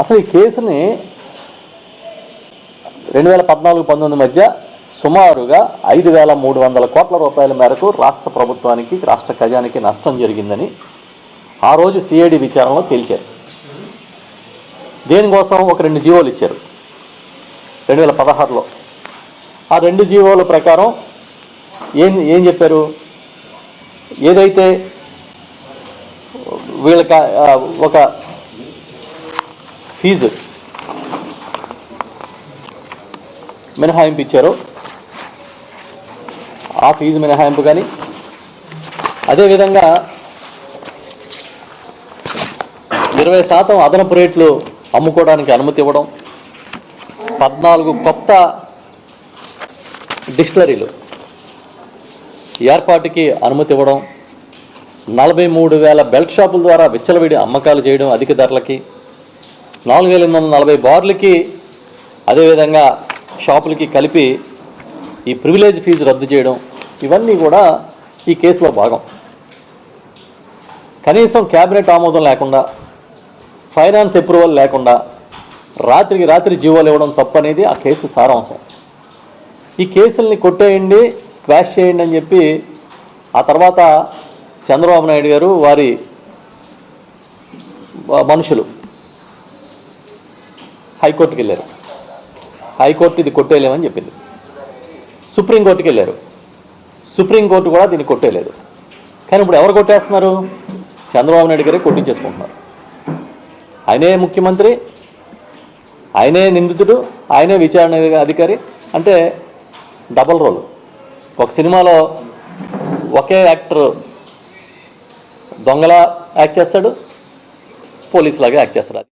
అసలు ఈ కేసుని 2014-19 మధ్య సుమారుగా 5,300 కోట్ల రూపాయల మేరకు రాష్ట్ర ప్రభుత్వానికి, రాష్ట్ర ఖజానాకి నష్టం జరిగిందని ఆ రోజు సిఐడి విచారణలో తేల్చారు. దేనికోసం ఒక 2 జీవోలు ఇచ్చారు 2016లో. ఆ 2 జీవోల ప్రకారం ఏం చెప్పారు, ఏదైతే వీళ్ళకి ఒక ఫీజు మినహాయింపు ఇచ్చారో ఆ ఫీజు మినహాయింపు కానీ, అదేవిధంగా 20% అదనపు రేట్లు అమ్ముకోవడానికి అనుమతి ఇవ్వడం, 14 కొత్త డిస్టిలరీలు ఏర్పాటుకి అనుమతి ఇవ్వడం, 43,000 బెల్ట్ షాపుల ద్వారా విచ్చలవిడి అమ్మకాలు చేయడం అధిక ధరలకి, 4,840 బార్లకి అదేవిధంగా షాపులకి కలిపి ఈ ప్రివిలేజ్ ఫీజు రద్దు చేయడం, ఇవన్నీ కూడా ఈ కేసులో భాగం. కనీసం క్యాబినెట్ ఆమోదం లేకుండా, ఫైనాన్స్ అప్రూవల్ లేకుండా రాత్రికి రాత్రి జీవోలు ఇవ్వడం తప్పనేది ఆ కేసు సారాంశం. ఈ కేసుల్ని కొట్టేయండి, స్క్వాష్ చేయండి అని చెప్పి ఆ తర్వాత చంద్రబాబు నాయుడు గారు వారి మనుషులు హైకోర్టుకి వెళ్ళారు. హైకోర్టు ఇది కొట్టేయలేమని చెప్పింది. సుప్రీంకోర్టుకి వెళ్ళారు. సుప్రీంకోర్టు కూడా దీన్ని కొట్టేయలేదు. కానీ ఇప్పుడు ఎవరు కొట్టేస్తున్నారు? చంద్రబాబు నాయుడు గారే కొట్టించేసుకుంటున్నారు. ఆయనే ముఖ్యమంత్రి, ఆయనే నిందితుడు, ఆయనే విచారణ అధికారి. అంటే డబల్ రోల్. ఒక సినిమాలో ఒకే యాక్టర్ దొంగలా యాక్ట్ చేస్తాడు, పోలీసులాగా యాక్ట్ చేస్తాడు.